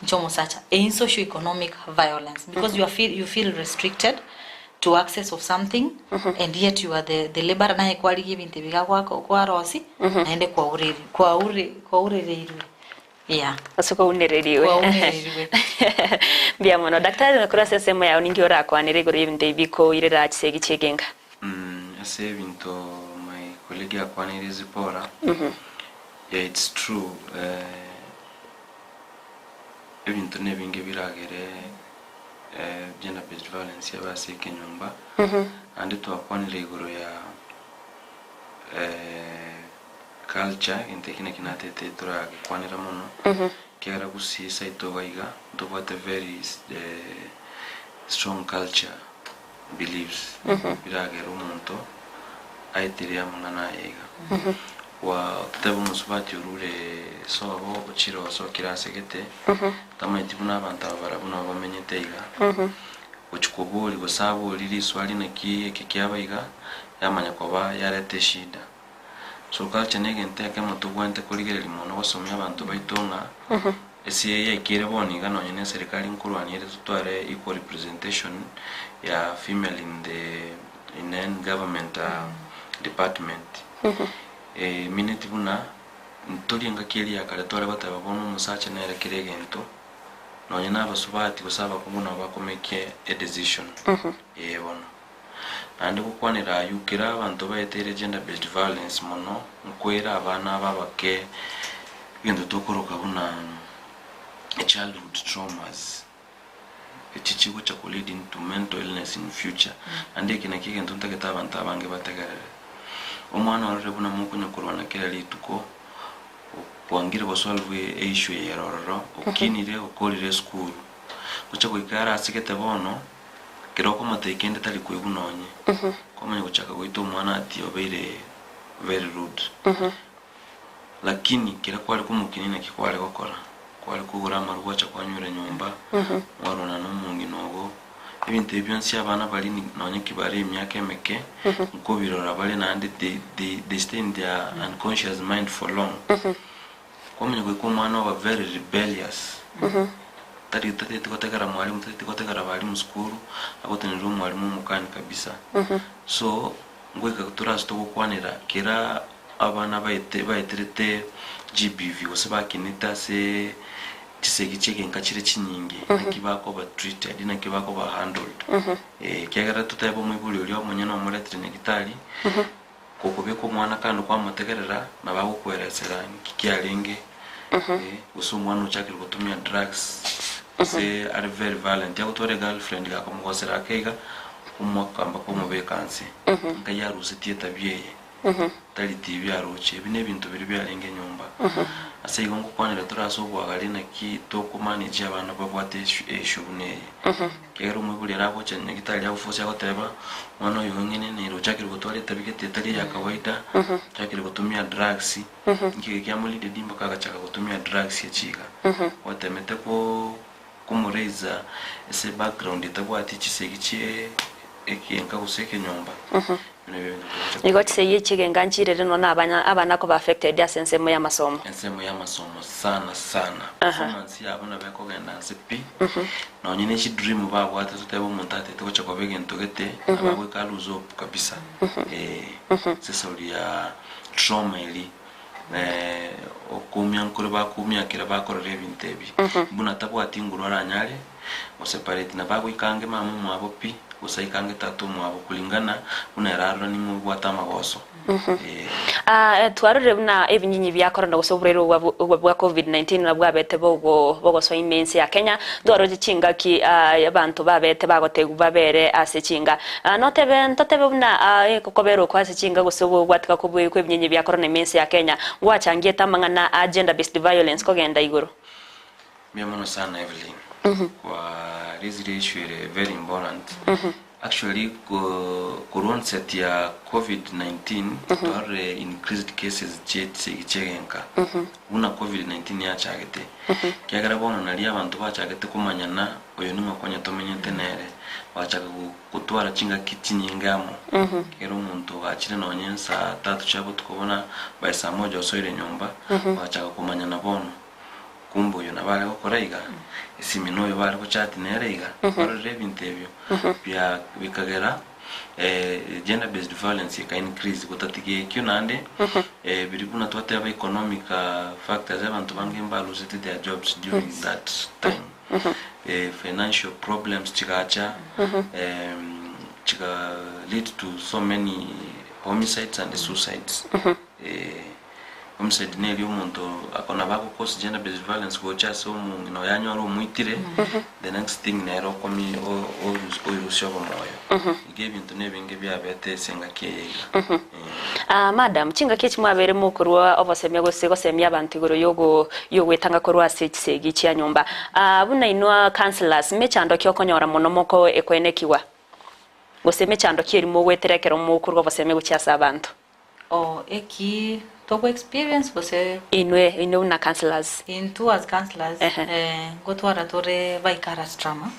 nchomosacha in socio economic violence because you feel restricted to access of something and yet you are the labor na equality giving tibiga kwa rosi naende kwa urere yeah asoko unereriwe bia mono daktari nakura sesemo ya ningiora kwa nerego ibinde biko irera chisegi chegenga ase binto my colleague akwa nerezi pora yeah it's true ebinto nebinge biragere gender based violence yabase kenyumba andi twakwanira iguru ya culture intekine kinatete turakwanira muno kera gusisa itogaiga tubate very strong culture beliefs biragera umuntu aitiria mungana ega wa tebo musubati urure sobo chiro so kirasegete tamaitibuna abantu barabuna bamenyete iga uchukubuli gosabo lili swali na kikiabaiga yamanya koba yarete shida so culture negente kama tugwante kuligera limono basomya abantu baitonga esi ikire boniga no nyene serikali nkurwanire tutware equal representation ya female in government department minute buna ntolinga kiri yakale tore bataba bono musacha nere kiregento no nyina basubati gusaba kubuna bakomeke a decision bono andi kukwanira yukira abantu bayetere gender based violence mono nkwera abana babake bintu tokoroka buna childhood traumas echichigo cha leading to mental illness in future andi kinakike ntuntaketa abantu abange bategerere umwana warebuna mukunya kurwana kera lituko kuangira basolve issue ya rororo ukinire ukorire school kucha kuikara asikete bono kiroko matekende tali kuibunonye komanya kuchaka kuito umwana ati obeire very rude lakini kira kwali kumukinina kikwale gokora kwali kugura maruwa cha kwanyure nyumba warona n'umungi nogo ibintu byonse abana bali nonye kibare imyaka emeke nko birora bali nande they stay in their unconscious mind for long komenya ko mwana wa very rebellious tati tukotegara mwalimu tukotegara bali school akotenera mwalimu mukani kabisa so ngweka turasta gukwanira kira abana baiterete GBV osebakinita se chisegi cheke nkachire chinyingi nakibako ba treated nakibako ba handled kyagara tutayebo mwibuli oli omonyana omuletire negitali kokobeko mwana kandi kwa mategerera nabagukweresera kikyalenge usumwana uchakira gutumya drugs se are very violent ya gutware girlfriend ga kumugosera keiga umwakamba ko mubekansi nkayaruze tieta byeye tali TV aroche bine bintu biri byarenge nyumba ase igongo kwanira turasobwa galina ki to ku manage abana babwate eshubune kero mwibuli rabo cyane gitali yafuose agoteba mwana uyu ngene ne rochakiri gutware tabigete tali ya kawaida chakiri gutumia drugs ngike kyamuli dedimba kagachaka gutumia drugs yachiga watemete ko kumureza ese background itabwati chisegichie ekienka guseke nyumba Nigo tseye chigenga nchirere no abana ko affected ya sensemo ya masomo sana performance yabona beko genda nsipi no nyine chi dream babo ate tutebo montate to chako begento gete abagwe kaluzo kabisa sesoria trauma ili okumya nkore bakumya kira bakorere bintebi buna tabwati nguru aranyale o separate na bagwe kange mama mwabo pi usaikange tatu mwabo kulingana unerarwa ni mu bwata magoso twarore na ebinyinyi byakorana gusoburero bwa COVID-19 na bwabete bogo so immense ya Kenya doroje chinga ki abantu babete bagotegu babere asechinga notebe na kokobero kwase chinga gusobo gwatika kubwe kwebinyinyi byakorana immense ya Kenya gwachangie tamangana agenda based violence kogenda iguru miamono sana Evelyn kwa this issue very important actually onset ya COVID-19 tware increased cases chegenka una COVID-19 ya chagete kyagara bona nali abantu bachagete kumanyana oyo numa kwanya tomenyete nere bachaga kutwara chinga kitinyingamo kero umuntu achire nonyensa tatu chabo tukubona baisa moja osoire nyumba bachaga kumanyana bono kumbo yo nabale kokoraiga siminoyo bali ko chat nereiga barore bintebyo bya bikagera gender based violence ka increase gutatike kyo nande biri kuna twate aba economic factors abantu bangemba lose their jobs during that time financial problems chikacha chika lead to so many homicides and suicides homicide neli umuntu akona bako cause gender based violence gocha so no yanyo aro muitire the next thing nero komi o irushobo moyo igebe into nebinge byabete senga keyega madam chinga kechi mwabere mukurwa obosemya gosemya abantu igoro yogo etanga korwa segi chia nyumba buna inwa counselors mechando kyokonyora muno moko ekwenekiwa goseme chando kirimo weterekero mukurwa obosemya gochasa abantu eki Togo experience bose inwe na counselors into as counselors gotwara tore vaikara trauma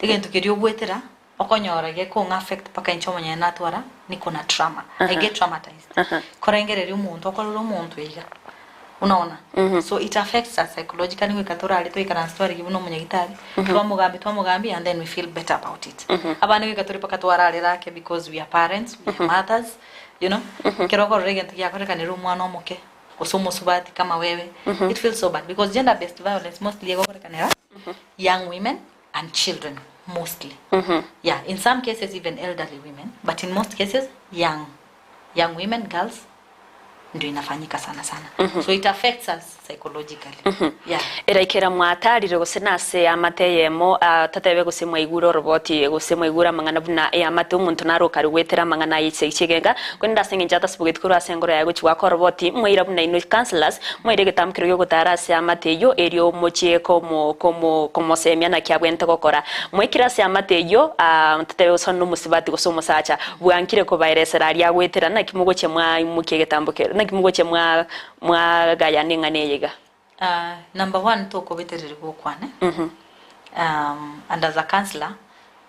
igento kirio gwetera okonyora ge ko affect paka inchomo nya natwara niko na trauma I get traumatized korengereri umuntu okorora umuntu iga unaona so it affects us psychologically we katora ali to ikana story gibuno munyagitari twamugambi and then we feel better about it abana we katori paka twara ali rake because we are parents we are mothers you know kiroko regent yakorekanira umwana omuke osomo subati kama wewe it feels so bad because gender based violence mostly yakorekanira young women and children mostly yeah in some cases even elderly women but in most cases young women girls ndio inafanyika sana so it affects us psychologically yeah eraikera mwatarire gusenase amateyemo tatebe gusemwa iguro roboti gusemwa igura mangana buna amate umuntu narokari wetera mangana yikigenga kwenda senga njata spuget kuru asengoro yago chwa roboti mwira buna ino counselors mwire getamkiro yo gutarase amateyo erio mochieko como semya na kyabwente gukora mwikira se amateyo tatebe usonu musibati gusomo sacha bwankire ko virus raria wetera na kimugo chemwa mukegetambukero na kimugo chemwa gaya ninganeyega number 1 toko veterere gukwane and as a counselor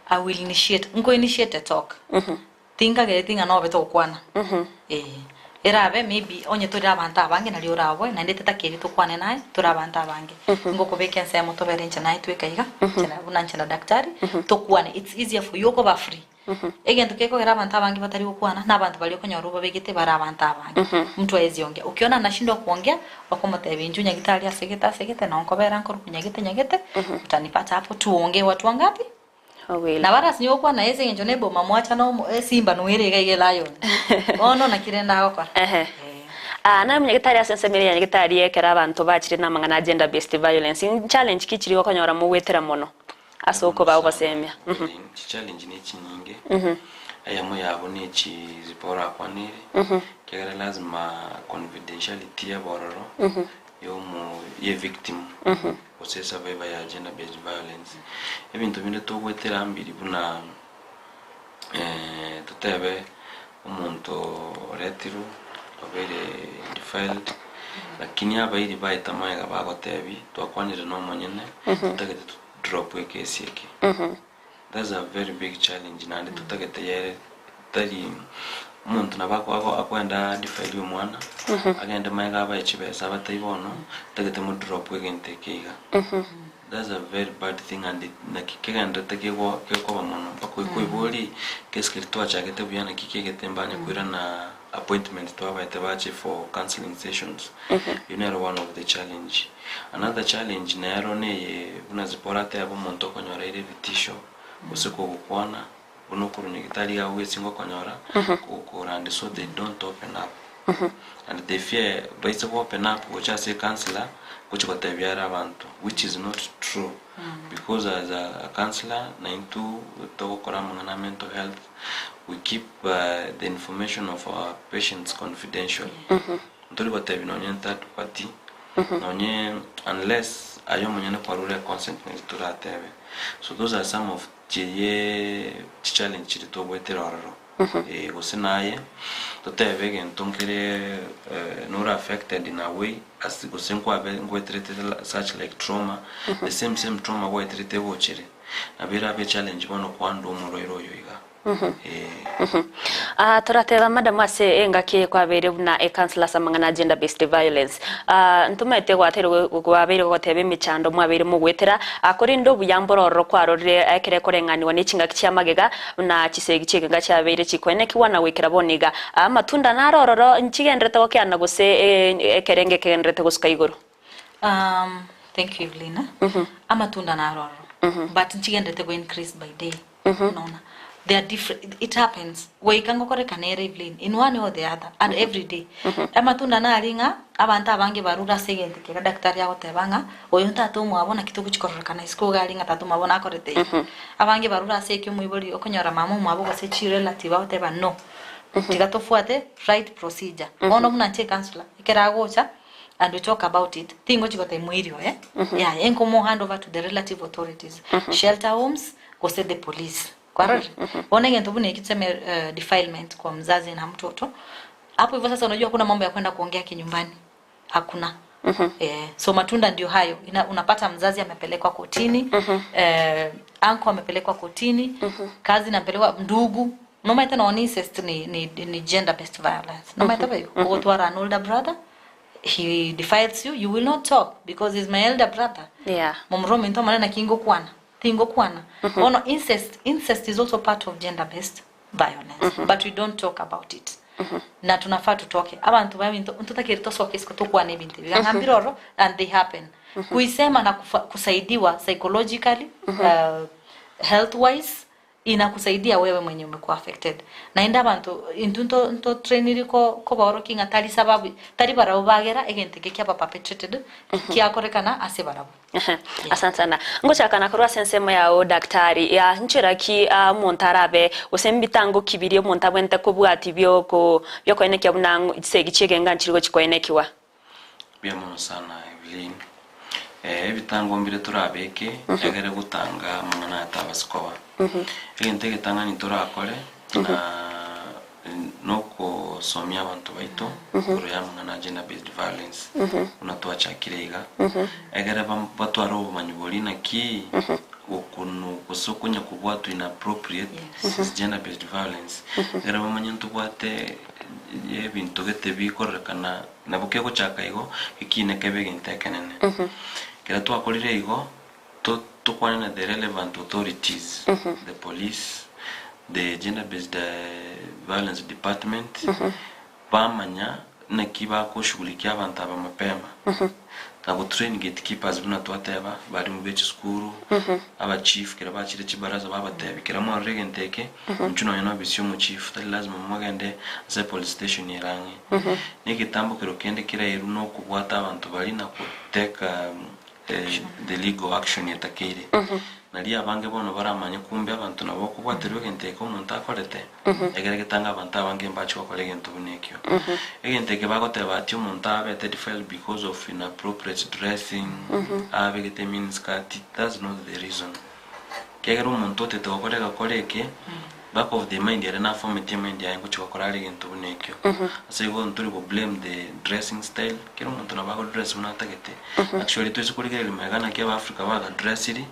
I will initiate a talk tinga no beto kwana erabe maybe onye tori abantu abange nali orabo na ndete takiri tukwane naye tori abantu abange ngoko vacancy ya moto berenche naye twekaiga cyana bunanchana daktari tukwane it's easier for you ko ba free egento keko era abantu abange batari okwana n'abantu bali okonyoruba begete bara abantu abange mtu ayeziongea ukiona anashindwa kuongea wakomotebe injunya gitali asegeta na onkobera nkoro kunyagete utanipata hapo tuongee watu wangapi na bara sinyo kwa na yeze njo nebo mamwacha no simba no erega ige lion ono na kirenda gukora na munyagitari asensemere ya nyagitari ekera abantu bakire na mangana gender based violence challenge kichiri okonyora mu wetera mono asoko bawo basemya challenge ni chinyinge ayamo yabo ni chizipora kwanire kegera lazima confidentiality ya bororo ye victim ose survivor ya gender based violence ebintu binde to wetera ambiri buna tutebe umuntu retiro obere defiled lakini abairi baita maiga bagotebi twakwanire no monyene tutagete drop case yake that's a very big challenge nande tutagete yere tari umuntu nabako akwenda defile umwana agenda maiga abayichibesa batayibono tutagete mu drop wegente kiga that's a very bad thing and nakikeganda takego keko bamono bako ikoiboli keske twachagete buyana kikegete mbanya kwira na appointment to abaite bache for counseling sessions you know one of the challenge another challenge na yarone unazipora te abo muntu konyora ile vitisho usiko gukwana unokuru nyigitari ya wesingo konyora kukura and so they don't open up and they fear by to open up which as a counselor which got a abantu which is not true because as a counselor naintu to koramana mental health we keep the information of our patients confidential ntoli batebi nonye third party nonye unless ayo monyene kwarure consent to ratebe so those are some of the challenge to wetera ororo gusinaye tutebe gentonkere not affected in a way as gusenkwa be treated such like trauma the same trauma we treated wochire abira be challenge bono kwando umuroiro yoiga turateba madam ase engake kwabere buna counselor samangana gender based violence ntumete gwatero gwabere gotebe michando mwabere mu gwetera akori ndo buyambororo kwarorire akere korenganiwa n'ichinga cyamagega na kisegi cyigenga cyabere kikwene kiwana wekera boniga amatunda narororo nchigendrete okyana gose ekerenge kendrete gusuka iguru thank you Evelina amatunda narororo but nchigendrete go increase by day unaona they are different. It happens. We can go correct Evelyn in one or the other and every day. Amatunda na aringa abanta abange barura segente kera daktari yao tebanga oyunta to mwabona kitu kuchikoreka na isko garinga tatu mwabona korete. Abange barura sekyo mwibori okonyora mama mwabo gose chi relative ao teba no. Tigatofuate right procedure. Ono muna che counselor ikera gocha and we talk about it. Tingo chikote mwirio yeah enko mo hand over to the relative authorities. Shelter homes gose the police. Kwarori one ngento bune ikitseme defilement kwa mzazi na mtoto hapo hivyo sasa unajua kuna mambo ya kwenda kuongea kinyumbani hakuna so matunda ndio hayo unapata mzazi amepelekwa kotini anko amepelekwa kotini kazi inapelekwa ndugu no matter no incest ni gender based violence no matter bayo otwara an older brother he defiles you you will not talk because he's my elder brother momromi ndo maana kingo kwana tingo kwana ono incest is also part of gender based violence but we don't talk about it na tunafaa tutoke abantu bawe ntutakirito soke sikotokwana ibintu bigambiroro and they happen kuisema na kusaidiwa psychologically health wise inakusaidia wewe mwenye umekuwa affected na inda abantu into trainiri ko baro kinga tali sababu tali barabo bagera egenteke kya perpetrated kya korekana ase barabo asante sana ngocha kana korwa sensemo yao daktari ya nchira ki montarabe usembitango kibiri montabwente kubwati byoko byokoenekya bunango isegi chigenga nchirgo chikoenekiwa byamono sana Evelyn ebitango mbire turabeke egere gutanga mwana atabasikoba egentege tangani turakore na noko somya abantu baito kuruya mwana gender based violence unatwachakirega egere batwaro manyuboli na ki okunu kusokunya kubwatu inappropriate gender based violence egere bamanyantu bwate ebintu gete bikorekana nabuke guchaka igo ikine kebe gintekenene kera twakorire igo to kwana the relevant authorities the police the gender based violence department bamanya na kiba kushughulikia abantu aba mapema na go train gatekeepers buna twateba bari mu bechi skuru aba chief kera bachire chibaraza babatebe kera mo regenteke nchuno yana bisyo mu chief tali lazima mwagende za police station irangi ni kitambo kero kende kira iruno kubwata abantu bali na kuteka the legal action yatakire nali abange bono baramanye kumbe abantu nabo kubwaterwe genteke umuntu akorete egeregitanga abantu abange mbacho bakorege ntubunekyo egenteke bagoteba ati umuntu abete failed because of inappropriate dressing abegete means cut. That's not the reason kegero umuntu tetekorega koreke back of the mind yare na form the mind yango chikokora rege ntubunekyo ase go nturi go blame the dressing style kero umuntu nabago dress unatagete actually tuzi kurigera limagana ke Africa baga dress iri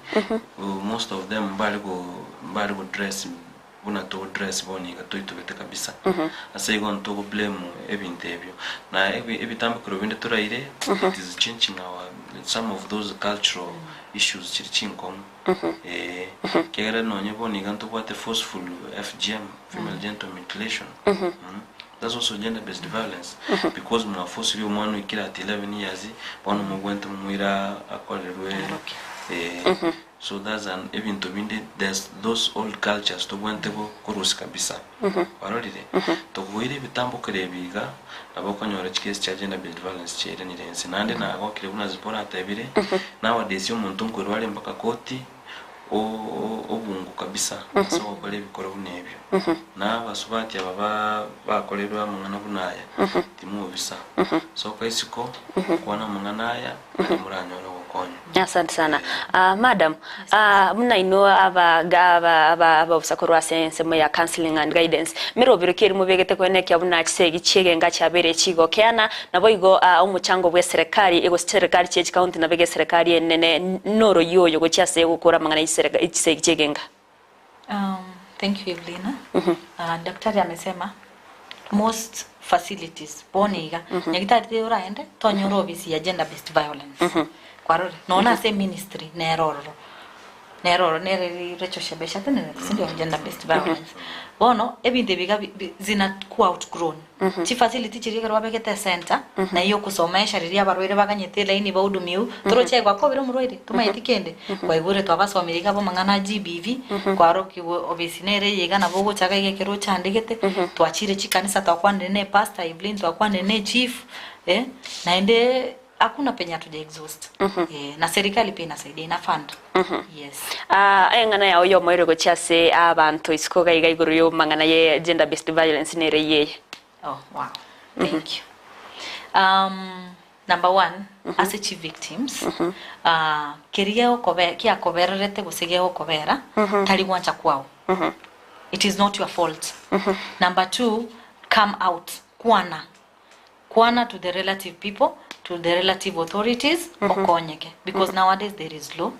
most of them bali go dress una to dress boni ga toitubete kabisa ase go nto go blame ebintu ebyo na ebitambo kurobinde turaire it is changing our some of those cultural issues chirichinkom kegera nonye boni ga nto kwate forceful FGM female genital mutilation that's also gender based violence because mwa force yo mwana ikira at 11 years bono mugwente muira akolerwe so that's an event to binde there's those old cultures to gwente go kurusi kabisa warorire to kuire bitambo kerebiga naboko nyore chikesi cha gender based violence chere ni rense nande na go kire buna zipora atabire nowadays yo muntu nkurwale mpaka koti obungu kabisa so bakole bikoro bunebyo na basubati ababa bakolerwa mungana bunaya timu bisa so kaisiko kwana munganaya muranyoro gokonya. Asante sana. Madam, muna ino aba usakorwa sense ya counseling and guidance. Miro birukiri mubegete kweneke abuna chisegi chege ngacha bere chigo keana nabo igo umuchango bwe serikali ego serikali chechi county nabege serikali enene noro yoyo go chase gukora mangana chisegi chege nga. Thank you Evelina. Daktari amesema most facilities boniga nyagitari uraende tonyoro obisi ya gender based violence. Kwarore nona se ministry neroro nere recho shebesha tene sindio gender based violence bono ebinde biga zina ku outgrown chi facility chiri garwa begete center na iyo kusomesha riri abarwere baganyete line baudumiu turoche kwa ko biro murwere tumayitikende kwa igure twabasomiriga bo mangana GBV kwaro kiwo obisinere yega na bogo chaga yekero chandegete twachire chikanisa twakwande ne pastor Evelyn twakwande ne chief naende hakuna penya tuja exhaust na serikali pia inasaidia ina fund yes engana ya oyo moiro go chase abantu iskoga iguru yo mangana ye gender based violence nere ye. Oh wow, thank you. Number one, as a chief victims keria okobe kia kobererete gusige okobera tali wancha kwao it is not your fault. Number two, come out kwana to the relative people, to the relative authorities okonyeke because nowadays there is law.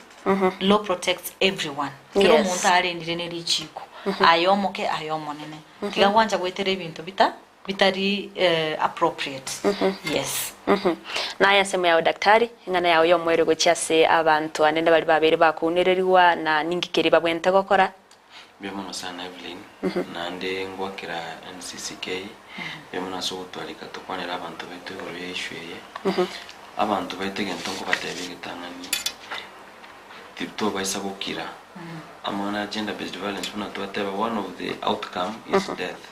Law protects everyone. Kero muntu ari ndirene richiko ayomoke ayomonene tiga kwanja gwetere ibintu bitari appropriate. Yes. Na yasema ya daktari ngana ya oyo mwere go chase abantu anende bali babere bakunereriwa na ningikeri babwente gokora bemona sana Evelyn nande ngwakira NCCK bemona so gutwarika tukwanira abantu betu oroye ishweye abantu betegento ngo batebigitangani tipto baisa gukira amana gender based violence buna twateba one of the outcome is death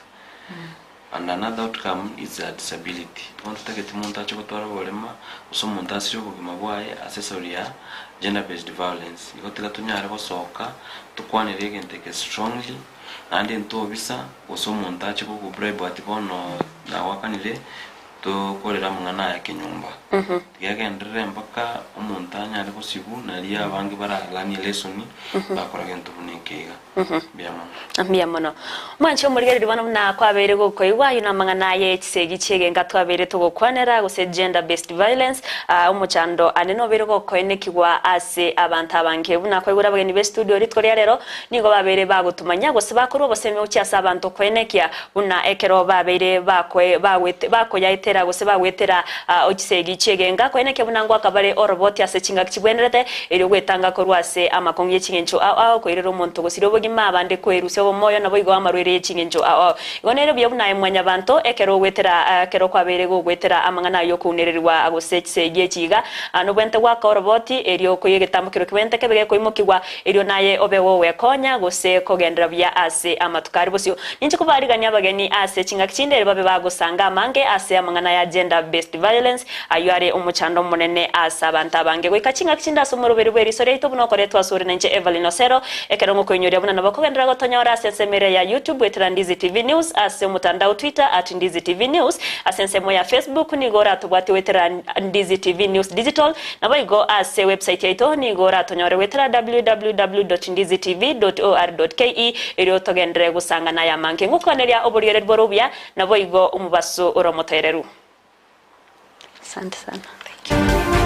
and another outcome is disability. Once target umuntu acho gutwara bolema usomuntu asiro bugima bwaye accessory ya gender based violence ikotega tunyare bosoka tukwanire genteke strongly and into bisa usomuntu acho ku bribe ati bono na wakanire to korera mungana ya kinyumba tigagendere mpaka umuntu anyare kusibu nariya abangi baragani lesson bakora gento bunikega biamono mwancho murigeri bana na kwabere goko iwayo namangana ye kisegi chege ngatwabere tugokwanera guse gender based violence umuchando aneno bere goko enekigwa ase abantu abange buna kwegura bageni be studio ritko rero nigo babere bagutumanya gose bakuru bose me ucyasa abantu kwenekia buna ekero babere bakwe bawete bakoya bagwetera gose bagwetera okisegi chegenga kwene kebunango akabare oroboti ase chinga kibwenerete eri gwetanga korwase amakongi y'echingencho ao koirero omonto gosiro bogima abande kwerusya omoyo nabo igo amarwere y'echingencho ao igonero byabuna mwanya banto ekero gwetera kero kwabere go gwetera amangana yo kunererwa agose kisegi echiga no bwente gwa oroboti eri okoyegetambukiro kibente kebege koimokigwa eri naye obewo wekonya gose kogendera bya ase amatukari bosyo ninche kubarigania abageni ase chinga kichinde babe bagosanga amange ase amangana ya gender based violence ayare umuchando munene asa abantu abange goika chinga kichinda somorobere bweri sore ito buno kore twasore nenche Evelyn Osero ekerongo koinyoria buna nabo kogendera gotonyora ase semere ya YouTube wetera Ndizi TV News ase mutandao Twitter @Ndizi TV News ase semo ya Facebook ni gora tubwati wetera Ndizi TV News Digital nabo igo ase website yaito ni gora tonyore wetera www.ndizitv.or.ke ero togendere gusanga na yamanke ngukoneria oboriere borobya nabo igo umubaso oromotereru. Asante sana. Thank you.